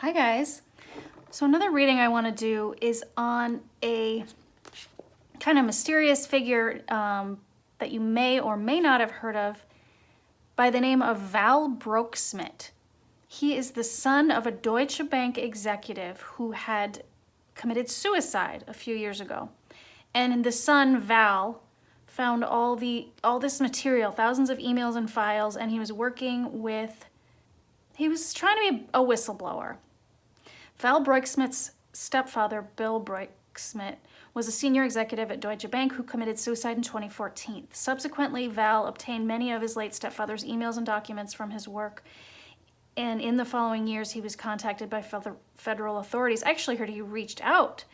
Hi guys. So another reading I want to do is on a kind of mysterious figure that you may or may not have heard of by the name of Val Broksmit. He is the son of a Deutsche Bank executive who had committed suicide a few years ago. And the son, Val, found all this material, thousands of emails and files, and he was trying to be a whistleblower. Val Broeksmit's stepfather, Bill Broeksmit, was a senior executive at Deutsche Bank who committed suicide in 2014. Subsequently, Val obtained many of his late stepfather's emails and documents from his work, and in the following years, he was contacted by federal authorities. I actually heard he reached out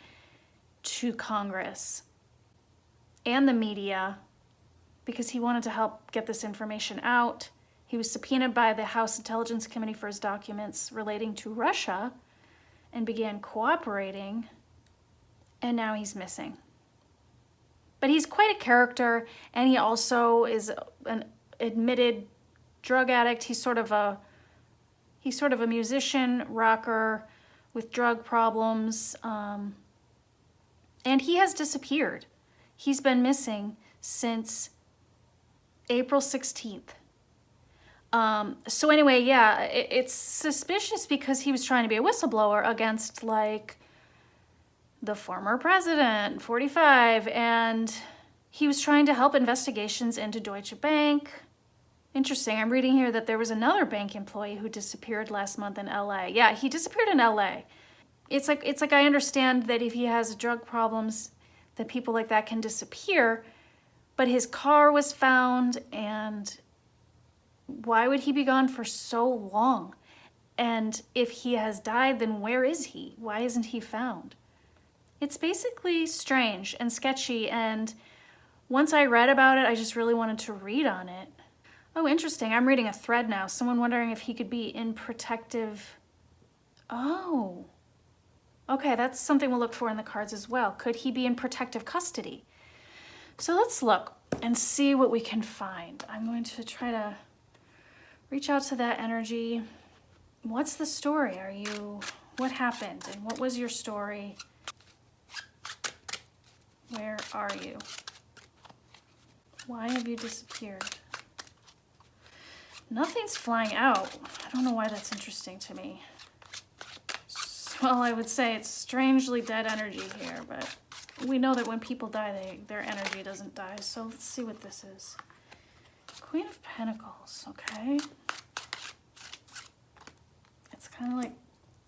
to Congress and the media because he wanted to help get this information out. He was subpoenaed by the House Intelligence Committee for his documents relating to Russia and began cooperating, and now he's missing. But he's quite a character, and he also is an admitted drug addict. He's sort of a musician, rocker with drug problems, and he has disappeared. He's been missing since April 16th. So anyway, yeah, it's suspicious because he was trying to be a whistleblower against like the former president, 45, and he was trying to help investigations into Deutsche Bank. Interesting, I'm reading here that there was another bank employee who disappeared last month in LA. Yeah, he disappeared in LA. It's like I understand that if he has drug problems, that people like that can disappear, but his car was found, and why would he be gone for so long? And if he has died, then where is he? Why isn't he found? It's basically strange and sketchy, and once I read about it, I just really wanted to read on it. Oh, interesting. I'm reading a thread now. Someone wondering if he could be in protective... Oh. Okay, that's something we'll look for in the cards as well. Could he be in protective custody? So let's look and see what we can find. I'm going to try to reach out to that energy. What's the story? What happened? And what was your story? Where are you? Why have you disappeared? Nothing's flying out. I don't know why that's interesting to me. Well, I would say it's strangely dead energy here, but we know that when people die, their energy doesn't die. So let's see what this is. Queen of Pentacles, okay. It's kind of like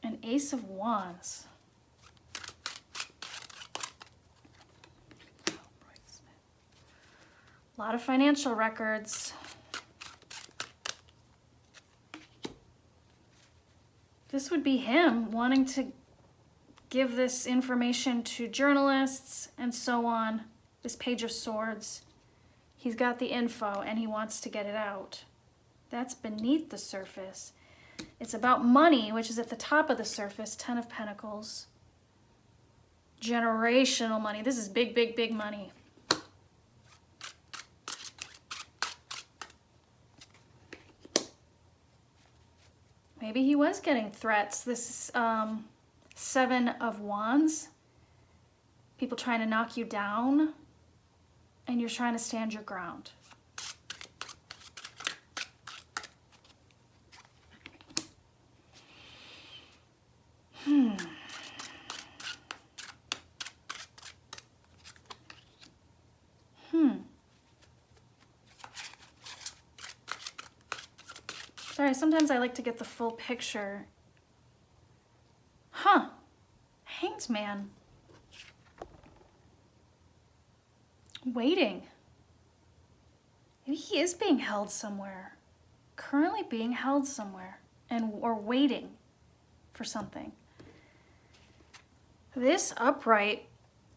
an Ace of Wands. A lot of financial records. This would be him wanting to give this information to journalists and so on. This Page of Swords. He's got the info and he wants to get it out. That's beneath the surface. It's about money, which is at the top of the surface. 10 of Pentacles. Generational money. This is big, big, big money. Maybe he was getting threats. This is 7 of Wands. People trying to knock you down, and you're trying to stand your ground. Sorry, sometimes I like to get the full picture. Huh. Hanged Man. Waiting. Maybe he is being held somewhere. Currently being held somewhere. Or waiting for something. This upright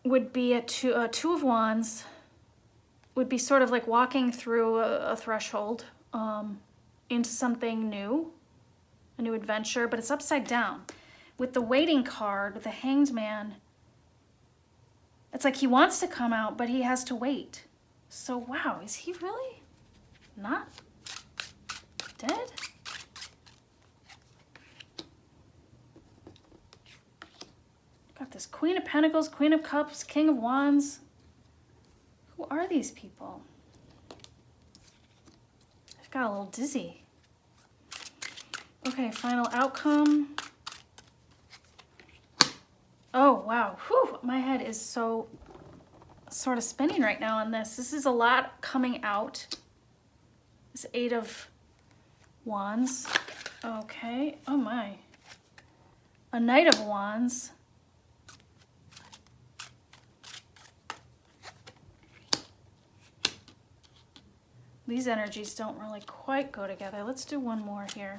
would be a two of Wands. Would be sort of like walking through a threshold. Into something new, a new adventure, but it's upside down. With the waiting card, with the Hanged Man, it's like he wants to come out, but he has to wait. So wow, is he really not dead? Got this Queen of Pentacles, Queen of Cups, King of Wands. Who are these people? I've got a little dizzy. Okay, final outcome. Oh, wow. Whew, my head is so sort of spinning right now on this. This is a lot coming out. This 8 of Wands. Okay. Oh, my. A Knight of Wands. These energies don't really quite go together. Let's do one more here.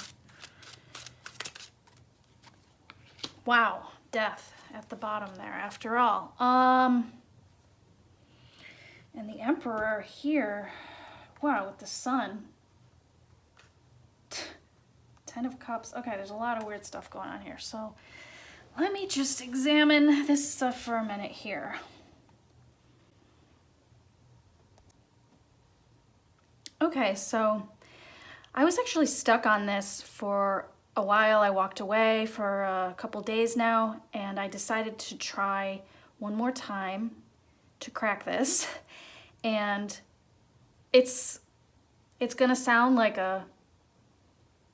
Wow, Death at the bottom there after all. And the Emperor here, wow, with the Sun. 10 of Cups. Okay, there's a lot of weird stuff going on here. So let me just examine this stuff for a minute here. Okay, so I was actually stuck on this for a while. I walked away for a couple days now, and I decided to try one more time to crack this. And it's gonna sound like a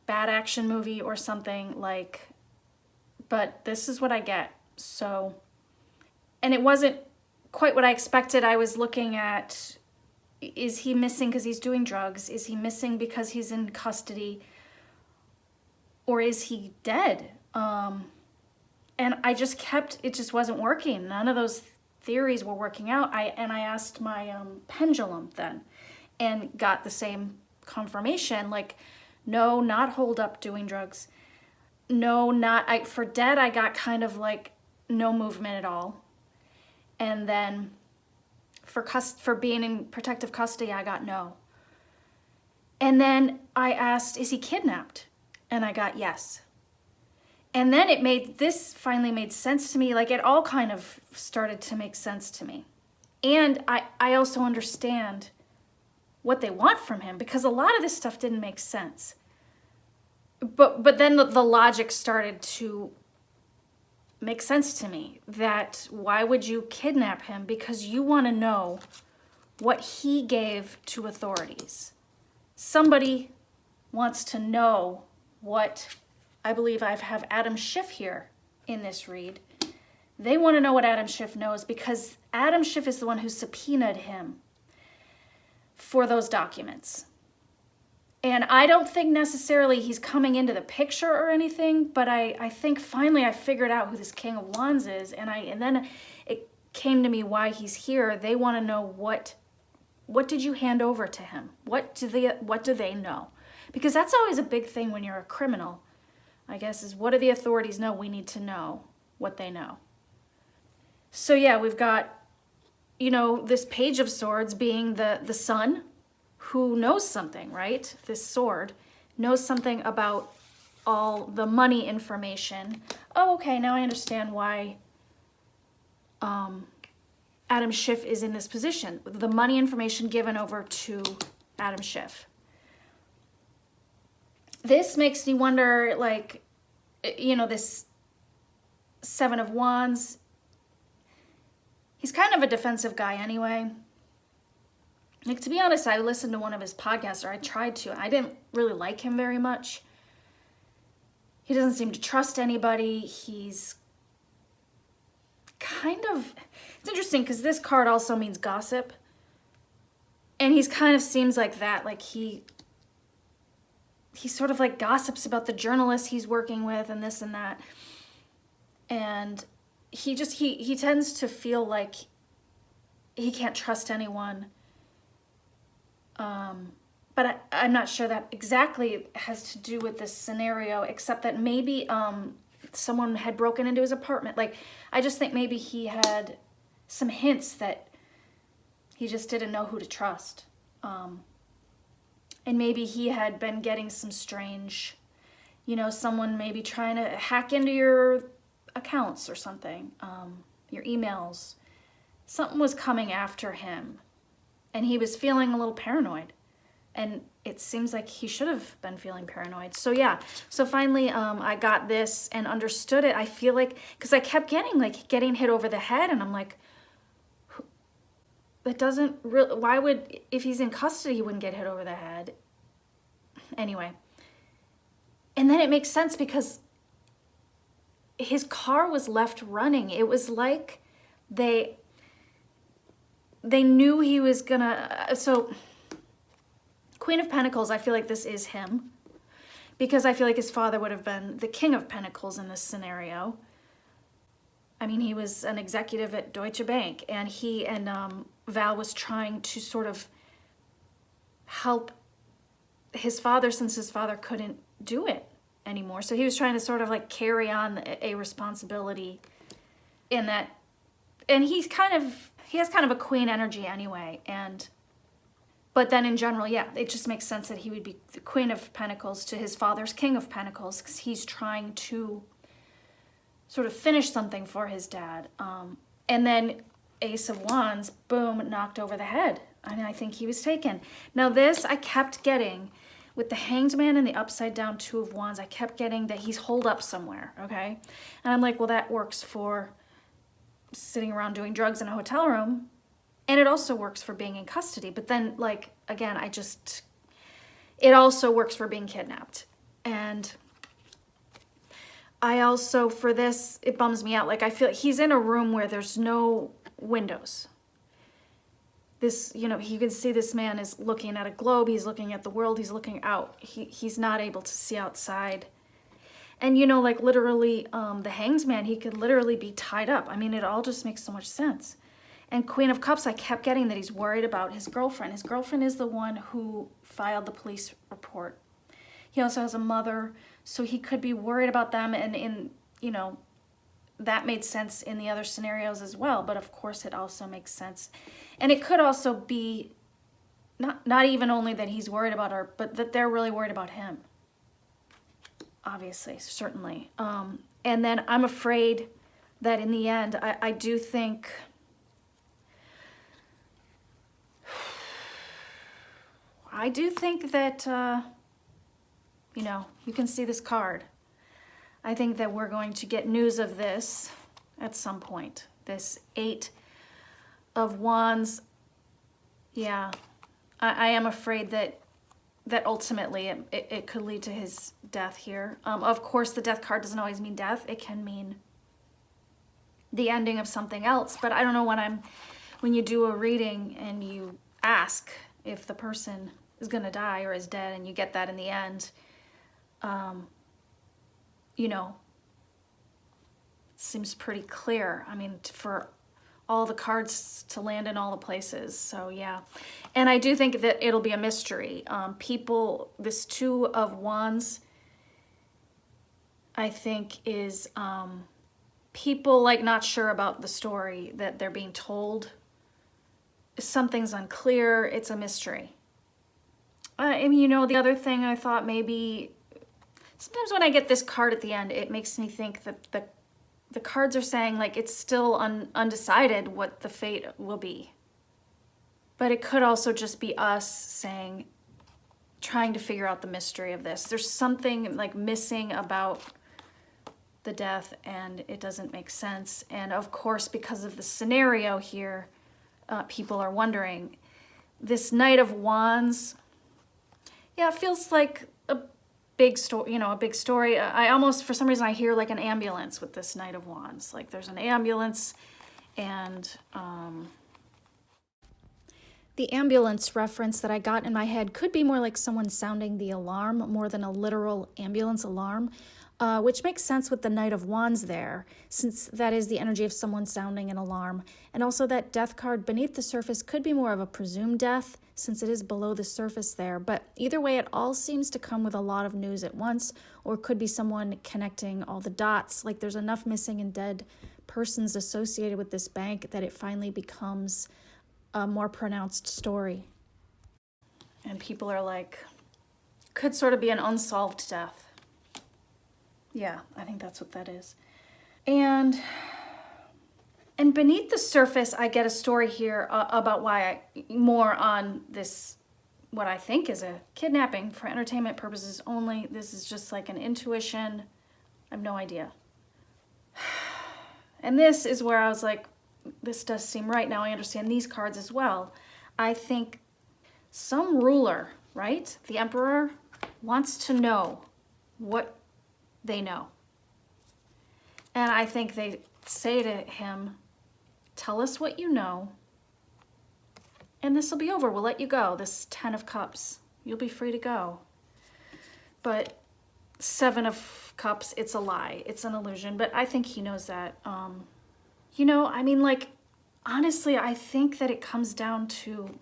bad action movie or something, like, but this is what I get. So, and it wasn't quite what I expected. I was looking at, is he missing because he's doing drugs? Is he missing because he's in custody? Or is he dead? And I just kept, it just wasn't working. None of those theories were working out. I asked my pendulum then and got the same confirmation, like, no, not holed up doing drugs. No, not, for dead, I got kind of like no movement at all. And then for being in protective custody, I got no. And then I asked, is he kidnapped? And I got yes. And then this finally made sense to me. Like, it all kind of started to make sense to me. And I also understand what they want from him, because a lot of this stuff didn't make sense. But then the logic started to make sense to me, that why would you kidnap him? Because you want to know what he gave to authorities. Somebody wants to know what, I believe I have Adam Schiff here in this read. They want to know what Adam Schiff knows, because Adam Schiff is the one who subpoenaed him for those documents. And I don't think necessarily he's coming into the picture or anything, but I think finally I figured out who this King of Wands is, and then it came to me why he's here. They want to know what did you hand over to him? What do they know? Because that's always a big thing when you're a criminal, I guess, is what do the authorities know? We need to know what they know. So yeah, we've got, this Page of Swords being the Sun, who knows something, right? This sword knows something about all the money information. Oh, okay, now I understand why Adam Schiff is in this position. The money information given over to Adam Schiff. This makes me wonder, like, this 7 of Wands, he's kind of a defensive guy anyway. Like, to be honest, I listened to one of his podcasts, or I tried to, and I didn't really like him very much. He doesn't seem to trust anybody. He's kind of, it's interesting because this card also means gossip. And he's kind of seems like that, like he sort of like gossips about the journalists he's working with and this and that. And he tends to feel like he can't trust anyone. But I'm not sure that exactly has to do with this scenario, except that maybe someone had broken into his apartment. Like, I just think maybe he had some hints that he just didn't know who to trust. And maybe he had been getting some strange, someone maybe trying to hack into your accounts or something, your emails. Something was coming after him. And he was feeling a little paranoid. And it seems like he should have been feeling paranoid. So yeah, so finally I got this and understood it. I feel like, because I kept getting hit over the head, and I'm like, that doesn't really, why would, if he's in custody, he wouldn't get hit over the head. Anyway. And then it makes sense because his car was left running. It was like they knew he was gonna, so Queen of Pentacles, I feel like this is him, because I feel like his father would have been the King of Pentacles in this scenario. I mean, he was an executive at Deutsche Bank, and he and Val was trying to sort of help his father, since his father couldn't do it anymore. So he was trying to sort of like carry on a responsibility in that, and he has kind of a queen energy anyway. But then in general, yeah, it just makes sense that he would be the Queen of Pentacles to his father's King of Pentacles, because he's trying to sort of finish something for his dad. And then Ace of Wands, boom, knocked over the head. And I think he was taken. Now this, I kept getting, with the Hanged Man and the upside down Two of Wands, I kept getting that he's holed up somewhere, okay? And I'm like, well, that works for sitting around doing drugs in a hotel room. And it also works for being in custody. But then, like, again, it also works for being kidnapped. And I also, for this, it bums me out. Like, I feel like he's in a room where there's no windows. This, you know, you can see this man is looking at a globe. He's looking at the world. He's looking out. He's not able to see outside. And, you know, like literally, the Hanged Man, he could literally be tied up. I mean, it all just makes so much sense. And Queen of Cups, I kept getting that he's worried about his girlfriend. His girlfriend is the one who filed the police report. He also has a mother, so he could be worried about them. And you know, that made sense in the other scenarios as well. But of course, it also makes sense. And it could also be not even only that he's worried about her, but that they're really worried about him. Obviously, certainly. And then I'm afraid that in the end, I do think... I do think that, you know, you can see this card. I think that we're going to get news of this at some point. This Eight of Wands. Yeah, I am afraid that ultimately it could lead to his death here. Of course, the death card doesn't always mean death. It can mean the ending of something else. But I don't know, when you do a reading and you ask if the person is going to die or is dead, and you get that in the end, you know, it seems pretty clear. I mean, for all the cards to land in all the places. So yeah. And I do think that it'll be a mystery. This Two of Wands, I think is, people like not sure about the story that they're being told. Something's unclear. It's a mystery. I mean, you know, the other thing I thought maybe, sometimes when I get this card at the end, it makes me think that the cards are saying like it's still undecided what the fate will be. But it could also just be us saying, trying to figure out the mystery of this. There's something like missing about the death, and it doesn't make sense. And of course, because of the scenario here, people are wondering. This Knight of Wands, yeah, it feels like a big story, you know, a big story. I almost, for some reason, I hear like an ambulance with this Knight of Wands. Like there's an ambulance, and the ambulance reference that I got in my head could be more like someone sounding the alarm more than a literal ambulance alarm. Which makes sense with the Knight of Wands there, since that is the energy of someone sounding an alarm. And also that death card beneath the surface could be more of a presumed death, since it is below the surface there. But either way, it all seems to come with a lot of news at once, or it could be someone connecting all the dots. Like there's enough missing and dead persons associated with this bank that it finally becomes a more pronounced story. And people are like, could sort of be an unsolved death. Yeah, I think that's what that is. And beneath the surface, I get a story here about why more on this what I think is a kidnapping for entertainment purposes only. This is just like an intuition. I have no idea. And this is where I was like, this does seem right. Now I understand these cards as well. I think some ruler, right? The emperor wants to know what they know. And I think they say to him, tell us what you know, and this will be over. We'll let you go. This 10 of Cups, you'll be free to go. But 7 of Cups, it's a lie. It's an illusion. But I think he knows that. You know, I mean, like, honestly, I think that it comes down to,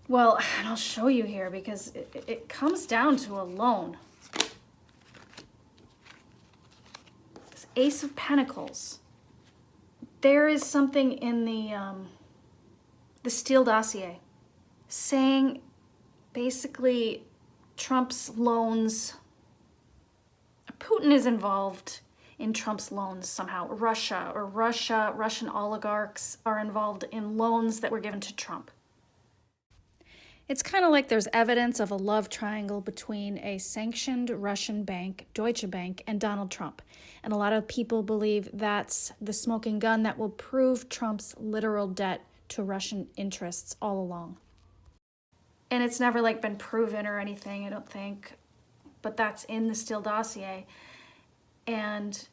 well, and I'll show you here because it comes down to a loan. This Ace of Pentacles. There is something in the Steele dossier saying basically Trump's loans, Putin is involved in Trump's loans somehow. Russian oligarchs are involved in loans that were given to Trump. It's kind of like there's evidence of a love triangle between a sanctioned Russian bank, Deutsche Bank, and Donald Trump. And a lot of people believe that's the smoking gun that will prove Trump's literal debt to Russian interests all along. And it's never like been proven or anything, I don't think, but that's in the Steele dossier. And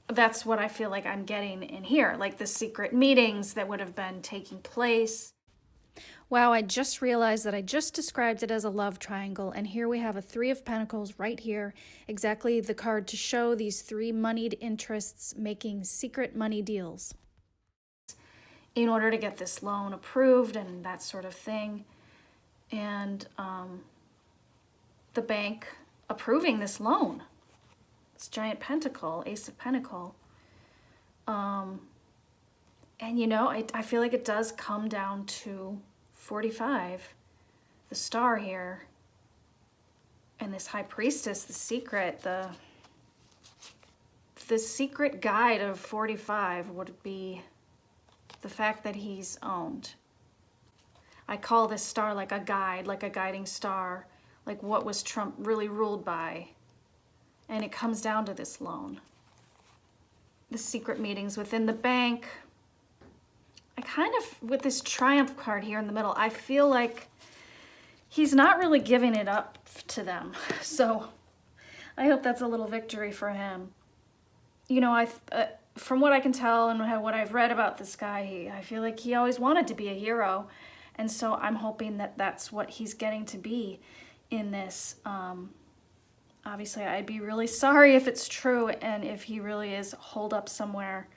that's what I feel like I'm getting in here, like the secret meetings that would have been taking place. Wow, I just realized that I just described it as a love triangle, and here we have a 3 of Pentacles right here, exactly the card to show these 3 moneyed interests making secret money deals in order to get this loan approved and that sort of thing. And the bank approving this loan, this giant pentacle, Ace of Pentacle. And you know, I feel like it does come down to 45, the star here, and this High Priestess, the secret, the secret guide of 45 would be the fact that he's owned. I call this star like a guide, like a guiding star, like what was Trump really ruled by? And it comes down to this loan. The secret meetings within the bank. I kind of, with this Triumph card here in the middle, I feel like he's not really giving it up to them. So I hope that's a little victory for him. You know, from what I can tell and what I've read about this guy, I feel like he always wanted to be a hero. And so I'm hoping that that's what he's getting to be in this. Obviously, I'd be really sorry if it's true and if he really is holed up somewhere.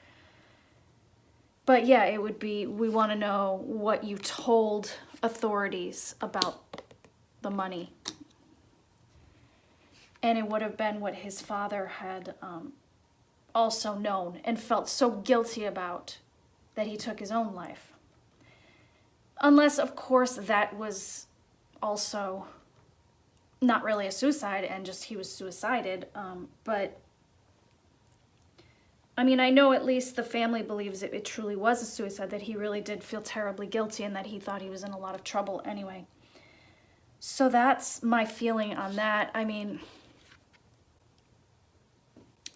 But yeah, it would be, we want to know what you told authorities about the money. And it would have been what his father had also known and felt so guilty about that he took his own life. Unless, of course, that was also not really a suicide and just he was suicided. But I mean, I know at least the family believes it truly was a suicide, that he really did feel terribly guilty and that he thought he was in a lot of trouble anyway. So that's my feeling on that. I mean,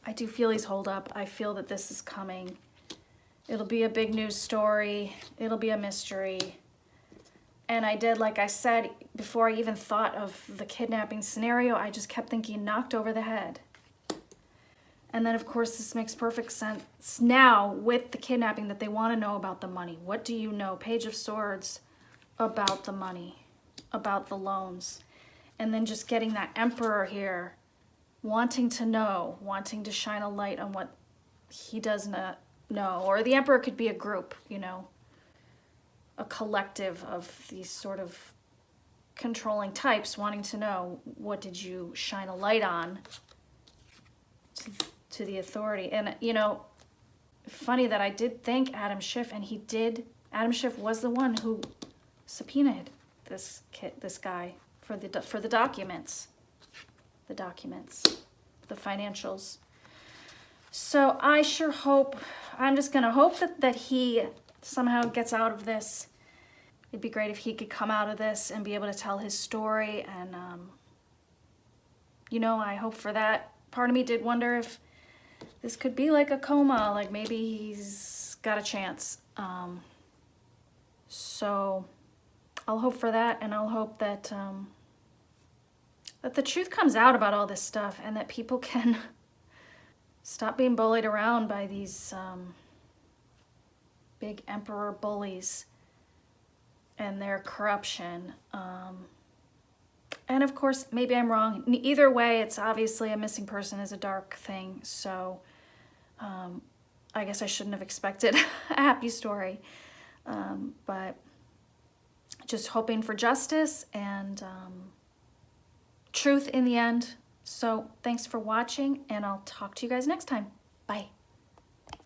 I do feel he's holed up. I feel that this is coming. It'll be a big news story. It'll be a mystery. And I did, like I said, before I even thought of the kidnapping scenario, I just kept thinking knocked over the head. And then, of course, this makes perfect sense now with the kidnapping, that they want to know about the money. What do you know? Page of Swords, about the money, about the loans. And then just getting that Emperor here, wanting to know, wanting to shine a light on what he does not know. Or the Emperor could be a group, you know, a collective of these sort of controlling types wanting to know, what did you shine a light on to the authority. And, you know, funny that I did thank Adam Schiff, and Adam Schiff was the one who subpoenaed this guy for the documents, the financials. So I I'm just gonna hope that he somehow gets out of this it'd be great if he could come out of this and be able to tell his story. And, you know, I hope for that. Part of me did wonder if this could be like a coma, like maybe he's got a chance. So I'll hope for that, and I'll hope that that the truth comes out about all this stuff, and that people can stop being bullied around by these big emperor bullies and their corruption. And of course, maybe I'm wrong. Either way, it's obviously a missing person is a dark thing. So I guess I shouldn't have expected a happy story. But just hoping for justice and truth in the end. So thanks for watching, and I'll talk to you guys next time. Bye.